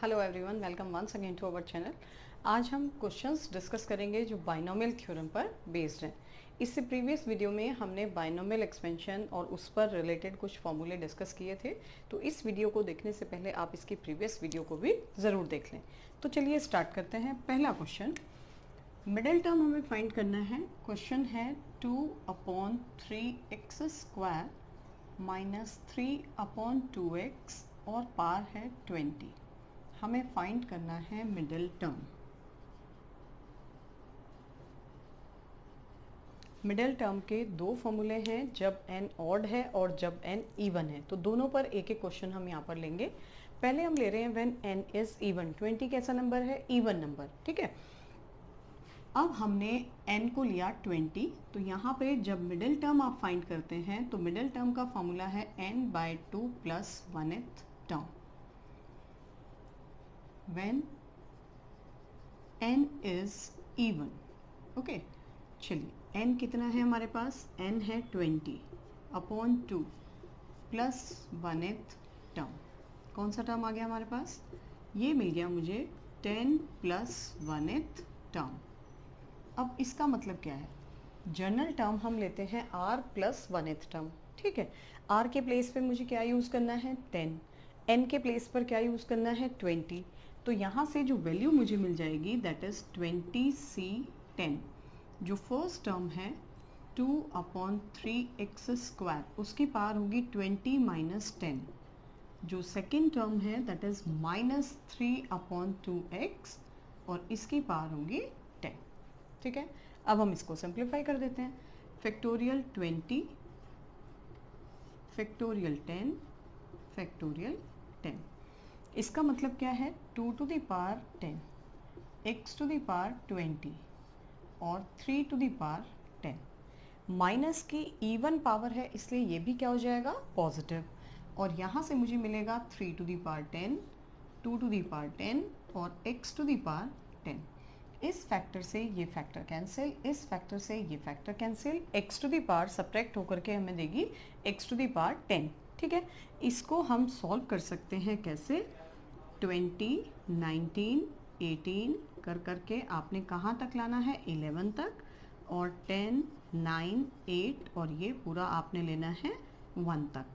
Hello everyone, welcome once again to our channel. आज हम questions discuss करेंगे जो बाइनोमियल थ्योरम पर बेस्ड हैं। इससे प्रीवियस वीडियो में हमने बाइनोमियल एक्सपेंशन और उस पर रिलेटेड कुछ फॉर्मूले डिस्कस किए थे, तो इस वीडियो को देखने से पहले आप इसकी प्रीवियस वीडियो को भी ज़रूर देख लें। तो चलिए स्टार्ट करते हैं। पहला क्वेश्चन, मिडिल टर्म हमें फाइंड करना है। क्वेश्चन है 2/3x² माइनस 3/2x और पार है 20। हमें फाइंड करना है मिडिल टर्म। मिडिल टर्म के दो फॉर्मूले हैं, जब n ऑड है और जब n इवन है। तो दोनों पर एक एक क्वेश्चन हम यहाँ पर लेंगे। पहले हम ले रहे हैं व्हेन n इज इवन। 20 कैसा नंबर है? इवन नंबर, ठीक है। अब हमने n को लिया 20, तो यहाँ पे जब मिडिल टर्म आप फाइंड करते हैं तो मिडिल टर्म का फॉर्मूला है n/2 plus 1th term when n is even। Okay, चलिए n कितना है हमारे पास? n है 20/2 प्लस 1th टर्म। कौन सा टर्म आ गया हमारे पास? ये मिल गया मुझे 10 प्लस 1th टर्म। अब इसका मतलब क्या है? जनरल टर्म हम लेते हैं r प्लस 1th टर्म, ठीक है। r के प्लेस पे मुझे क्या यूज़ करना है? 10। n के प्लेस पर क्या यूज़ करना है? 20। तो यहाँ से जो वैल्यू मुझे मिल जाएगी दैट इज़ 20c10। जो फर्स्ट टर्म है 2/3x², उसकी पावर होगी 20 माइनस 10। जो सेकेंड टर्म है दैट इज़ -3/2x और इसकी पावर होगी 10, ठीक है। अब हम इसको सिंप्लीफाई कर देते हैं। Factorial 20, factorial 10, factorial 10। इसका मतलब क्या है? 2 to the power 10, x to the power 20 और 3 टू द पावर 10। माइनस की इवन पावर है, इसलिए ये भी क्या हो जाएगा? पॉजिटिव। और यहाँ से मुझे मिलेगा 3 to the power 10, 2 to the power 10 और x टू द पावर 10। इस फैक्टर से ये फैक्टर कैंसिल, इस फैक्टर से ये factor cancel, x to the power subtract होकर के हमें देगी x टू द पावर 10, ठीक है। इसको हम सॉल्व कर सकते हैं कैसे? 20, 19, 18 कर करके आपने कहाँ तक लाना है? 11 तक, और 10, 9, 8 और ये पूरा आपने लेना है 1 तक,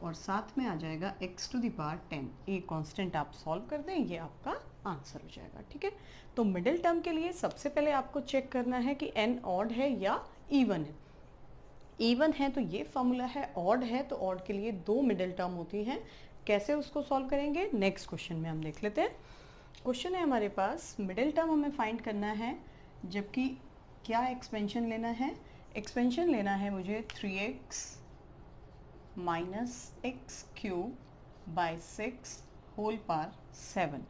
और साथ में आ जाएगा x टू द पावर 10। ये कांस्टेंट आप सॉल्व कर दें, ये आपका आंसर हो जाएगा, ठीक है। तो मिडिल टर्म के लिए सबसे पहले आपको चेक करना है कि n ऑड है या इवन है। इवन है तो ये फॉर्मूला है, ऑड है तो ऑड के लिए दो मिडिल टर्म होती हैं। कैसे उसको सॉल्व करेंगे नेक्स्ट क्वेश्चन में हम देख लेते हैं। क्वेश्चन है हमारे पास, मिडिल टर्म हमें फाइंड करना है, जबकि क्या एक्सपेंशन लेना है? एक्सपेंशन लेना है मुझे 3x minus x³/6 whole power 7।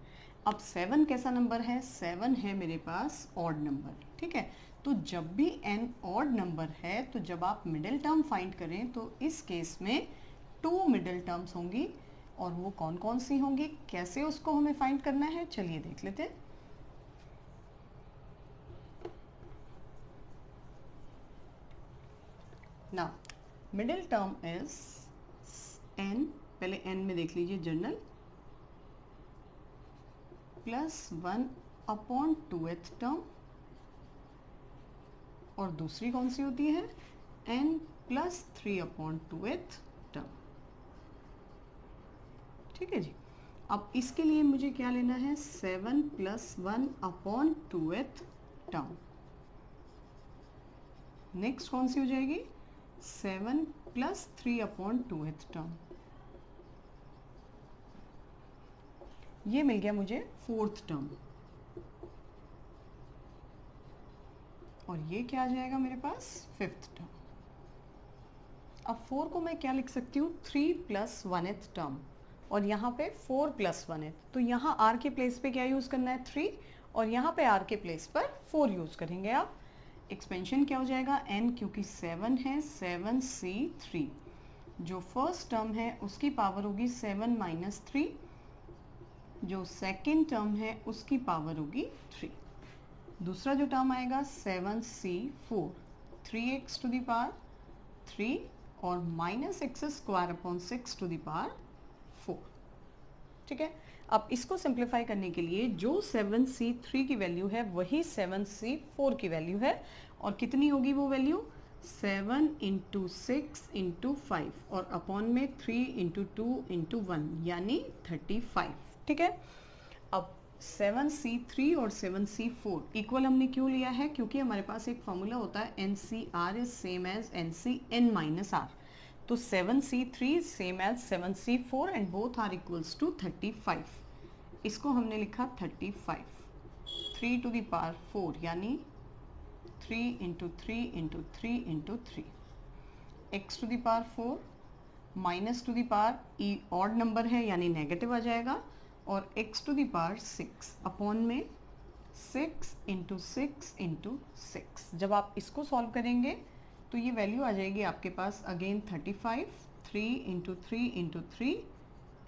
अब 7 कैसा नंबर है? 7 है मेरे पास ऑड नंबर, ठीक है। तो जब भी n ऑड नंबर है, तो जब आप मिडिल टर्म फाइंड करें तो इस केस में 2 मिडिल टर्म्स होंगी, और वो कौन कौन सी होंगी, कैसे उसको हमें फाइंड करना है, चलिए देख लेते हैं। Now middle term is n, पहले n में देख लीजिए जनरल, प्लस 1/2th टर्म, और दूसरी कौन सी होती है? n प्लस 3/2th टर्म, ठीक है जी। अब इसके लिए मुझे क्या लेना है? 7 प्लस 1/2th टर्म। नेक्स्ट कौन सी हो जाएगी? 7 प्लस 3/2th टर्म। ये मिल गया मुझे फोर्थ टर्म, और ये क्या आ जाएगा मेरे पास? Fifth term. अब 4 को मैं क्या लिख सकती हूँ? 3 प्लस 1th टर्म, और यहाँ पे 4 प्लस 1th। तो यहाँ r के प्लेस पे क्या यूज़ करना है? 3, और यहाँ पे r के प्लेस पर 4 यूज़ करेंगे आप। एक्सपेंशन क्या हो जाएगा? n, क्योंकि 7 है, 7c3। जो फर्स्ट टर्म है उसकी पावर होगी 7 माइनस 3, जो सेकेंड टर्म है उसकी पावर होगी 3। दूसरा जो टर्म आएगा 7c4, 3x to the power 3 और -x² 6 टू द पावर 4, ठीक है। अब इसको सिंप्लीफाई करने के लिए जो 7c3 की वैल्यू है वही 7c4 की वैल्यू है, और कितनी होगी वो वैल्यू 7 इंटू 6 इंटू 5 और अपॉन में 3 इंटू 2 इंटू 1 यानी 35। ठीक है, अब 7c3 और 7c4 इक्वल हमने क्यों लिया है, क्योंकि हमारे पास एक फॉर्मूला होता है NCR is same as NCN minus R। तो 7c3 same as 7c4 and both are equals to 35। इसको हमने लिखा 35 3 टू द पावर 4 यानी 3 into 3 into 3 into 3 x to the power 4 minus to the power odd number है यानी negative आ जाएगा, और x to the power 6 upon में 6 इंटू 6 इंटू 6। जब आप इसको सॉल्व करेंगे तो ये वैल्यू आ जाएगी आपके पास again 35 3 into 3 into 3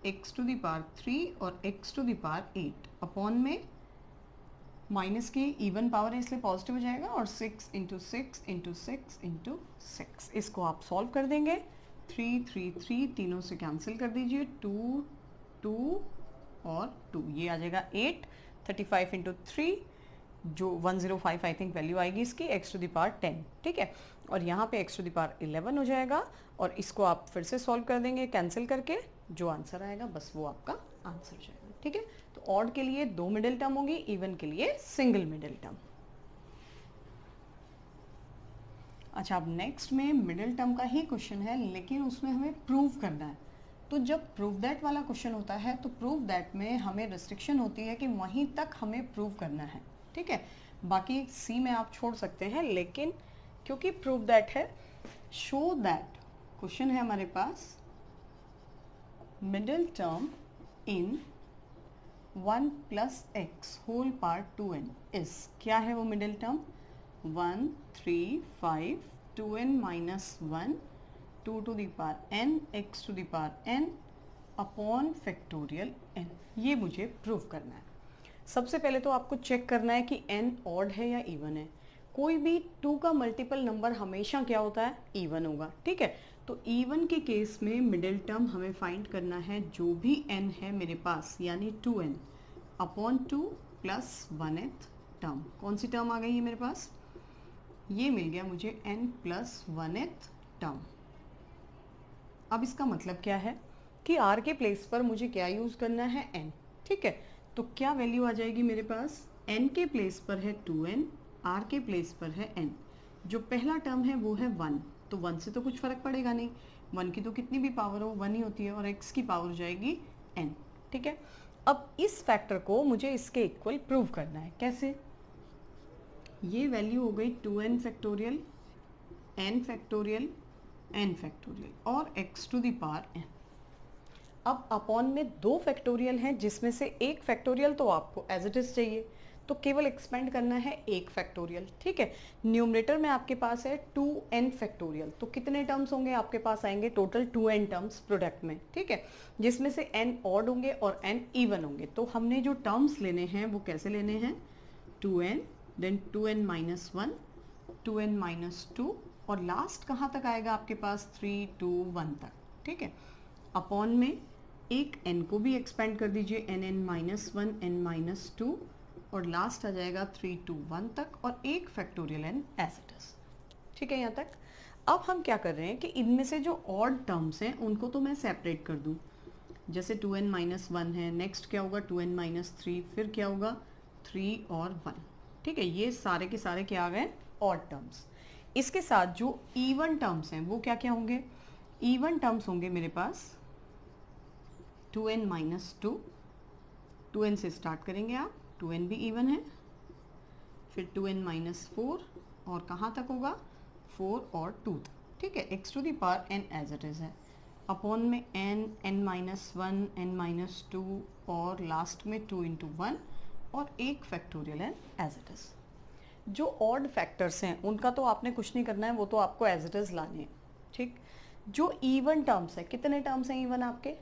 x to the power 3 और x to the power 8 upon में माइनस की इवन पावर है इसलिए पॉजिटिव हो जाएगा, और 6 इंटू 6 इंटू 6 इंटू 6। इसको आप सॉल्व कर देंगे 3 3 3 तीनों से कैंसिल कर दीजिए 2 2 और 2, ये आ जाएगा 8। 35 इंटू 3 जो 105 आई थिंक वैल्यू आएगी इसकी, एक्स टू द पावर 10। ठीक है, और यहाँ पे एक्स टू द पावर 11 हो जाएगा, और इसको आप फिर से सॉल्व कर देंगे कैंसिल करके, जो आंसर आएगा बस वो आपका आंसर हो जाएगा। ठीक है, तो ऑड के लिए 2 मिडिल टर्म होगी, इवन के लिए सिंगल मिडिल टर्म। अच्छा, अब नेक्स्ट में मिडिल टर्म का ही क्वेश्चन है, लेकिन उसमें हमें प्रूव करना है। तो जब प्रूव दैट वाला क्वेश्चन होता है तो प्रूव दैट में हमें रिस्ट्रिक्शन होती है कि वहीं तक हमें प्रूव करना है। ठीक है, बाकी सी में आप छोड़ सकते हैं, लेकिन क्योंकि प्रूव दैट है, शो दैट क्वेश्चन है हमारे पास middle term in 1 plus X whole power 2n is, क्या है वो middle term 1 3 5 2n minus 1 2 to the power n x to the power n upon factorial n। ये मुझे प्रूव करना है। सबसे पहले तो आपको चेक करना है कि n ऑड है या इवन है। कोई भी 2 का मल्टीपल नंबर हमेशा क्या होता है, इवन होगा। ठीक है, तो इवन के केस में मिडिल टर्म हमें फाइंड करना है जो भी n है मेरे पास, यानी 2n upon 2 plus 1th term. कौन सी टर्म आ गई है मेरे पास, ये मिल गया मुझे n प्लस 1th टर्म। अब इसका मतलब क्या है कि r के प्लेस पर मुझे क्या यूज करना है, n। ठीक है, तो क्या वैल्यू आ जाएगी मेरे पास, n के प्लेस पर है 2n, r के प्लेस पर है n। जो पहला टर्म है वो है 1, तो 1 से तो कुछ फर्क पड़ेगा नहीं, 1 की तो कितनी भी पावर हो 1 ही होती है, और x की पावर हो जाएगी n। ठीक है, अब इस फैक्टर को मुझे इसके इक्वल प्रूव करना है। कैसे, ये वैल्यू हो गई 2n factorial n factorial n factorial और x to the power n। अब अपॉन में 2 फैक्टोरियल हैं, जिसमें से एक फैक्टोरियल तो आपको एज इट इज चाहिए, तो केवल एक्सपेंड करना है एक फैक्टोरियल। ठीक है, न्यूमरेटर में आपके पास है 2n फैक्टोरियल, तो कितने टर्म्स होंगे आपके पास आएंगे, टोटल 2n टर्म्स प्रोडक्ट में। ठीक है, जिसमें से n ऑड होंगे और n इवन होंगे। तो हमने जो टर्म्स लेने हैं वो कैसे लेने हैं, 2n then 2n minus 1 2n minus 2 और लास्ट कहाँ तक आएगा आपके पास 3 2 1 तक। ठीक है, अपॉन में एक n को भी एक्सपेंड कर दीजिए nn माइनस 1 n माइनस 2 और लास्ट आ जाएगा 3 2 1 तक और एक factorial n as it is. ठीक है, यहाँ तक। अब हम क्या कर रहे हैं कि इनमें से जो ऑड टर्म्स हैं उनको तो मैं सेपरेट कर दूँ। जैसे 2n माइनस 1 है, नेक्स्ट क्या होगा 2n माइनस 3, फिर क्या होगा 3 और 1। ठीक है, ये सारे के सारे क्या आ गए, ऑड टर्म्स। इसके साथ जो इवन टर्म्स हैं वो क्या क्या होंगे, इवन टर्म्स होंगे मेरे पास 2n माइनस 2, 2n से स्टार्ट करेंगे आप, 2n भी इवन है, फिर 2n माइनस 4 और कहाँ तक होगा 4 और 2 तक। ठीक है, x to the power n as it is है, अपॉन में n माइनस 1 n माइनस 2 और लास्ट में 2 इंटू 1 और एक factorial n as it is. जो ऑड फैक्टर्स हैं उनका तो आपने कुछ नहीं करना है, वो तो आपको एज इट इज लाने हैं। ठीक, जो इवन टर्म्स है, कितने टर्म्स हैं इवन आपके,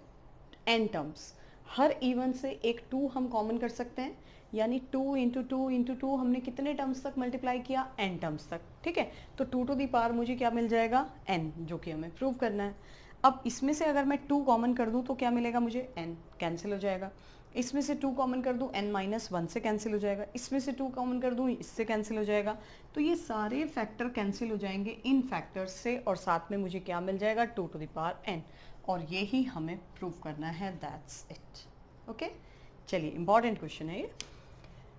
n टर्म्स। हर इवन से एक 2 हम कॉमन कर सकते हैं, यानी 2 इंटू 2 इंटू 2 हमने कितने टर्म्स तक मल्टीप्लाई किया, n टर्म्स तक। ठीक है, तो 2 टू दी पावर मुझे क्या मिल जाएगा, n, जो कि हमें प्रूव करना है। अब इसमें से अगर मैं 2 कॉमन कर दूं तो क्या मिलेगा मुझे, n कैंसिल हो जाएगा। इसमें से 2 कॉमन कर दूं, n-1 से कैंसिल हो जाएगा, इसमें से 2 कॉमन कर दूं, इससे कैंसिल हो जाएगा। तो ये सारे फैक्टर कैंसिल हो जाएंगे इन फैक्टर्स से, और साथ में मुझे क्या मिल जाएगा, 2 टू द पावर n, और ये ही हमें प्रूव करना है, दैट्स इट। ओके, चलिए इंपॉर्टेंट क्वेश्चन है ये।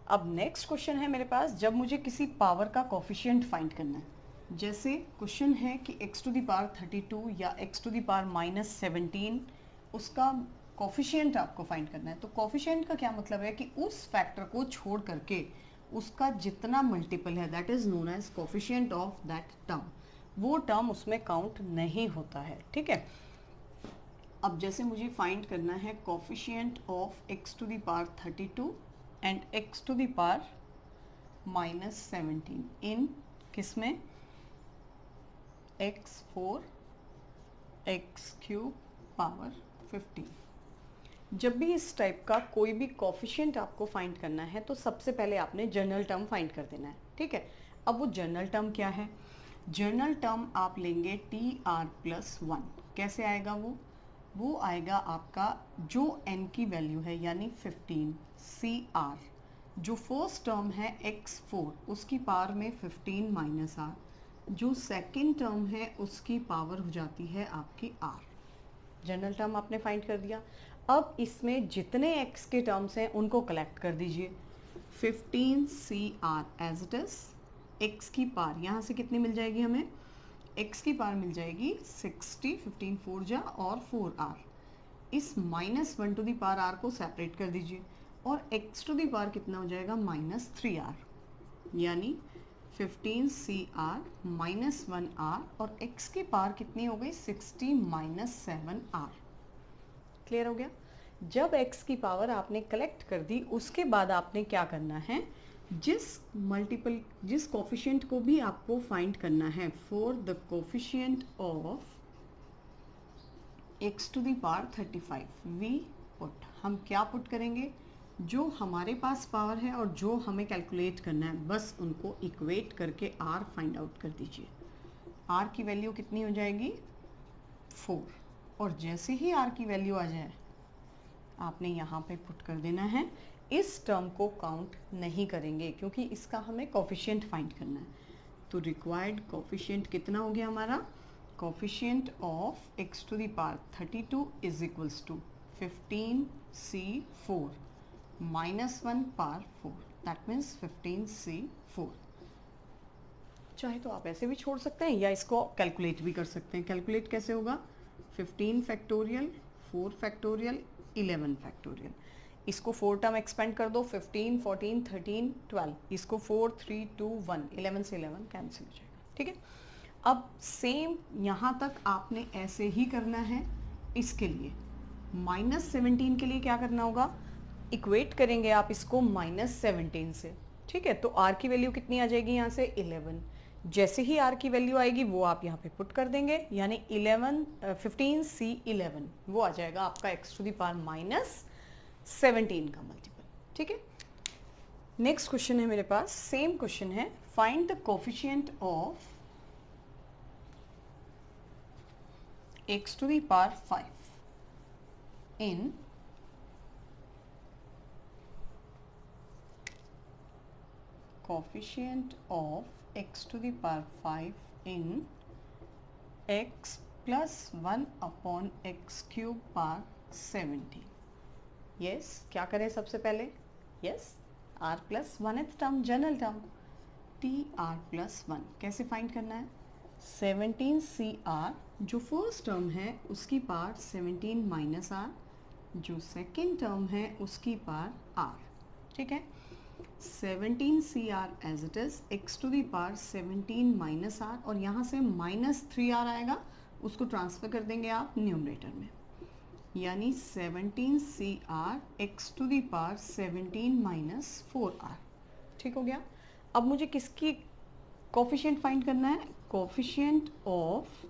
अब नेक्स्ट क्वेश्चन है मेरे पास, जब मुझे किसी पावर का कोफिशिएंट फाइंड करना है, जैसे क्वेश्चन है कि x टू द पावर 32 या x टू द पावर -17, उसका कोफिशिएंट आपको फाइंड करना है। तो कोफिशिएंट का क्या मतलब है कि उस फैक्टर को छोड़ करके उसका जितना मल्टीपल है, that is known as coefficient of that term, वो टर्म उसमें काउंट नहीं होता है। ठीक है, अब जैसे मुझे फाइंड करना है coefficient of x to the power 32 and x to the power -17 in किसमें, x4 x³ पावर 15। जब भी इस टाइप का कोई भी कोफिशिएंट आपको फाइंड करना है तो सबसे पहले आपने जनरल टर्म फाइंड कर देना है। ठीक है, अब वो जनरल टर्म क्या है, जनरल टर्म आप लेंगे tr+1। कैसे आएगा वो आएगा आपका जो n की वैल्यू है यानी 15 cr, जो फर्स्ट टर्म है x4 उसकी पावर में 15 माइनस r, जो सेकेंड टर्म है उसकी पावर हो जाती है आपकी r। जनरल टर्म आपने फाइंड कर दिया। अब इसमें जितने x के टर्म्स हैं उनको कलेक्ट कर दीजिए। 15 cr as it is, x की पावर यहाँ से कितनी मिल जाएगी हमें, x की पावर मिल जाएगी 60, 15 4 जा और 4r। इस -1 टू दी पावर r को सेपरेट कर दीजिए और x टू दी पावर कितना हो जाएगा, -3r, यानी 15 cr -1r, और x की पावर कितनी हो गई, 60 -7r। क्लियर हो गया। जब x की पावर आपने कलेक्ट कर दी, उसके बाद आपने क्या करना है, जिस कोफिशिएंट को भी आपको फाइंड करना है, for the coefficient of x to the power 35 we put, हम क्या पुट करेंगे, जो हमारे पास पावर है और जो हमें कैलकुलेट करना है, बस उनको इक्वेट करके r फाइंड आउट कर दीजिए। r की वैल्यू कितनी हो जाएगी, 4, और जैसे ही r की वैल्यू आ जाए आपने यहाँ पे पुट कर देना है। इस टर्म को काउंट नहीं करेंगे क्योंकि इसका हमें कोफिशिएंट फाइंड करना है। तो रिक्वायर्ड कोफिशिएंट कितना हो गया हमारा, coefficient of x to the power 32 is equals to 15 c4 -1 power 4, that means 15 c4। चाहे तो आप ऐसे भी छोड़ सकते हैं या इसको कैलकुलेट भी कर सकते हैं। कैलकुलेट कैसे होगा, 15 फैक्टोरियल, 4 फैक्टोरियल, 11 फैक्टोरियल। इसको 4 टर्म एक्सपेंड कर दो, 15 14 13 12, इसको 4 3 2 1, 11 से 11 कैंसिल हो जाएगा। ठीक है, अब सेम यहाँ तक आपने ऐसे ही करना है। इसके लिए -17 के लिए क्या करना होगा, इक्वेट करेंगे आप इसको -17 से। ठीक है, तो r की वैल्यू कितनी आ जाएगी यहाँ से, 11। जैसे ही r की वैल्यू आएगी वो आप यहाँ पे पुट कर देंगे, यानी 15 c11 वो आ जाएगा आपका x टू दी पावर -17 का मल्टीपल। ठीक है, नेक्स्ट क्वेश्चन है मेरे पास, सेम क्वेश्चन है, find the coefficient of x to the power 5 in coefficient of x to the power 5 in x plus 1 upon x cube power 70। yes, क्या करें सबसे पहले, yes, r plus 1th term general term tr+1 कैसे find करना है, 17 cr जो first term है उसकी पावर 17 माइनस r, जो सेकेंड टर्म है उसकी पावर r। ठीक है, 17 cr as it is, x to the power 17 minus r, और यहाँ से -3r आएगा, उसको ट्रांसफर कर देंगे आप न्यूमरेटर में, यानी 17 cr x to the power 17 minus 4r। ठीक हो गया। अब मुझे किसकी कोफिशिएंट फाइंड करना है, coefficient of,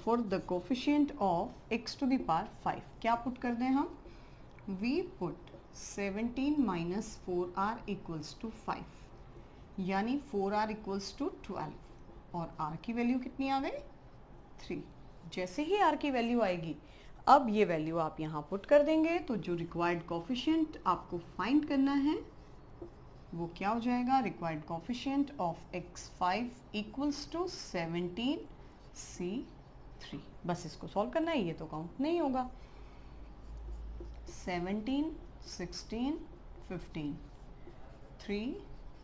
for the coefficient of x to the power 5 क्या पुट कर दें हम, we put 17 minus 4r equals to 5, यानी 4r इक्वल्स टू 12, और r की वैल्यू कितनी आ गई, 3। जैसे ही r की वैल्यू आएगी अब ये वैल्यू आप यहाँ पुट कर देंगे तो जो रिक्वायर्ड कोफिशिएंट आपको फाइंड करना है वो क्या हो जाएगा, required coefficient of x5 equals to 17c3। बस इसको सॉल्व करना है, ये तो काउंट नहीं होगा। 17, 16, 15, 3,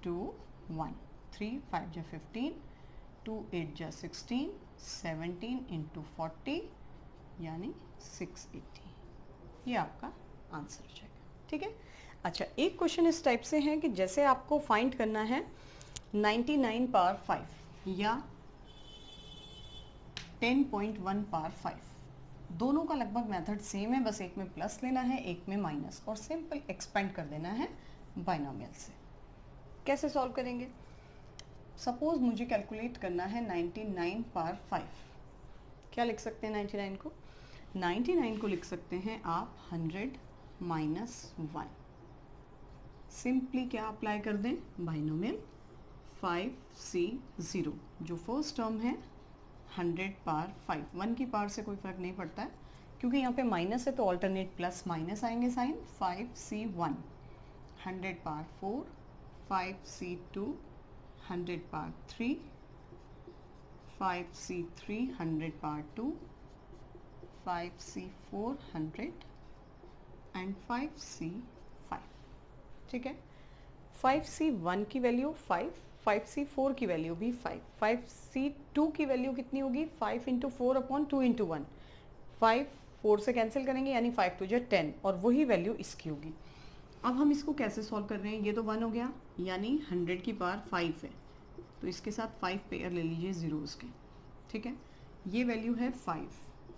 2, 1, 3, 5 जा 15, 2, 8 जा 16, 17 इंटू 40 यानी 680। ये आपका आंसर हो जाएगा। ठीक है। अच्छा, एक क्वेश्चन इस टाइप से है कि जैसे आपको फाइंड करना है 99 पावर 5 या 10.1 पावर 5, दोनों का लगभग मेथड सेम है, बस एक में प्लस लेना है एक में माइनस और सिंपल एक्सपेंड कर देना है बाइनोमियल से। कैसे सॉल्व करेंगे? सपोज मुझे कैलकुलेट करना है 99 पावर 5। क्या लिख सकते हैं 99 को? 99 को लिख सकते हैं आप 100 माइनस 1। सिंपली क्या अप्लाई कर दें? Binomial 5c0। जो फर्स्ट टर्म है 100 पावर 5, 1 की पावर से कोई फर्क नहीं पड़ता है क्योंकि यहाँ पे माइनस है तो ऑल्टरनेट प्लस माइनस आएंगे sign. 5c1 100 power 4, 5c2 100 power 3, 5c3 100 power 2, 5c4 100 and 5c5। ठीक है। 5c1 की वैल्यू 5, 5c4 की वैल्यू भी 5, 5c2 की वैल्यू कितनी होगी? 5 इंटू 4 अपॉन 2 इंटू 1। 5 4 से कैंसिल करेंगे यानी 5 2 10 और वही वैल्यू इसकी होगी। अब हम इसको कैसे सॉल्व कर रहे हैं? ये तो 1 हो गया यानी 100 की पावर 5 है तो इसके साथ 5 पेयर ले लीजिए जीरोस के। ठीक है। ये वैल्यू है 5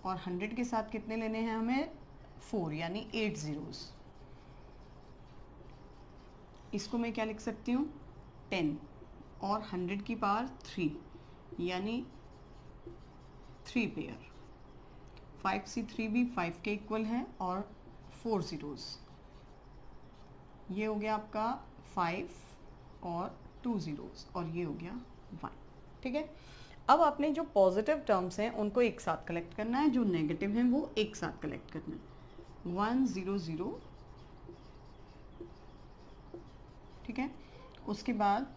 और 100 के साथ कितने लेने हैं हमें? 4 यानी 8 जीरोस। इसको मैं क्या लिख सकती हूँ? 10 और 100 की पावर 3 यानी 3 पेयर। 5c3 भी 5 के इक्वल है और 4 जीरोस। ये हो गया आपका 5 और 2 जीरोस और ये हो गया 1। ठीक है। अब आपने जो पॉजिटिव टर्म्स हैं उनको एक साथ कलेक्ट करना है, जो नेगेटिव हैं वो एक साथ कलेक्ट करना है। 1 0 0। ठीक है। उसके बाद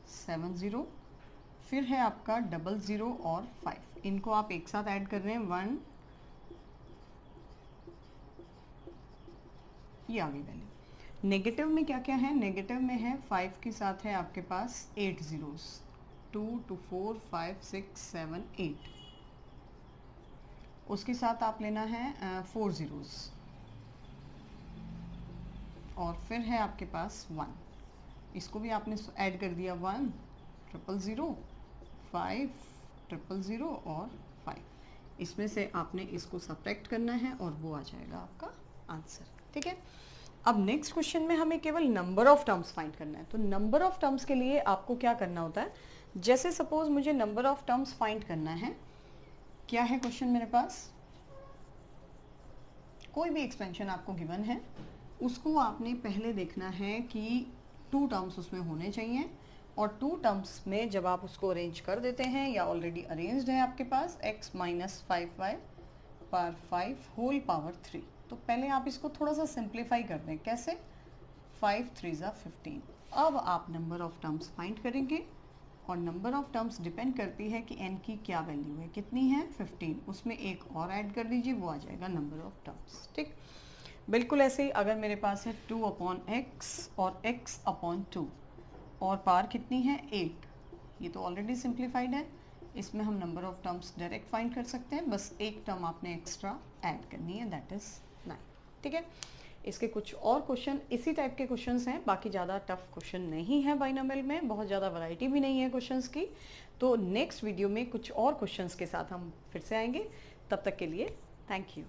7 0, फिर है आपका 0 0 और 5। इनको आप एक साथ ऐड कर रहे हैं 1, ये आ गई वैल्यू। नेगेटिव में क्या क्या है? नेगेटिव में है 5 के साथ है आपके पास 8 जीरोस, 2 2 4 5 6 7 8। उसके साथ आप लेना है 4 जीरोस और फिर है आपके पास 1। इसको भी आपने ऐड कर दिया 1 0 0 5 0 0 और 5। इसमें से आपने इसको सब्ट्रैक्ट करना है और वो आ जाएगा आपका आंसर। ठीक है। अब नेक्स्ट क्वेश्चन में हमें केवल नंबर ऑफ टर्म्स फाइंड करना है। तो नंबर ऑफ टर्म्स के लिए आपको क्या करना होता है? जैसे सपोज मुझे नंबर ऑफ टर्म्स फाइंड करना है। क्या है क्वेश्चन मेरे पास? कोई भी एक्सपेंशन आपको गिवन है उसको आपने पहले देखना है कि 2 टर्म्स उसमें होने चाहिए और 2 टर्म्स में जब आप उसको अरेंज कर देते हैं या ऑलरेडी अरेंज्ड है आपके पास x minus 5y power 5 whole power 3, तो पहले आप इसको थोड़ा सा सिंप्लीफाई कर दें। कैसे? 5 3 ज़ा 15। अब आप नंबर ऑफ टर्म्स फाइंड करेंगे और नंबर ऑफ टर्म्स डिपेंड करती है कि n की क्या वैल्यू है। कितनी है? 15। उसमें एक और ऐड कर दीजिए, वो आ जाएगा नंबर ऑफ टर्म्स। ठीक। बिल्कुल ऐसे ही अगर मेरे पास है 2 अपॉन x और x अपॉन 2 और पावर कितनी है? 8। ये तो ऑलरेडी सिंप्लीफाइड है, इसमें हम number of terms direct find कर सकते हैं। बस एक टर्म आपने एक्स्ट्रा ऐड करनी है, दैट इज 9। ठीक है। इसके कुछ और क्वेश्चन इसी टाइप के क्वेश्चंस हैं, बाकी ज़्यादा टफ क्वेश्चन नहीं है बाइनोमियल में, बहुत ज़्यादा वैरायटी भी नहीं है क्वेश्चंस की। तो नेक्स्ट वीडियो में कुछ और क्वेश्चंस के साथ हम फिर से आएंगे। तब तक के लिए थैंक यू।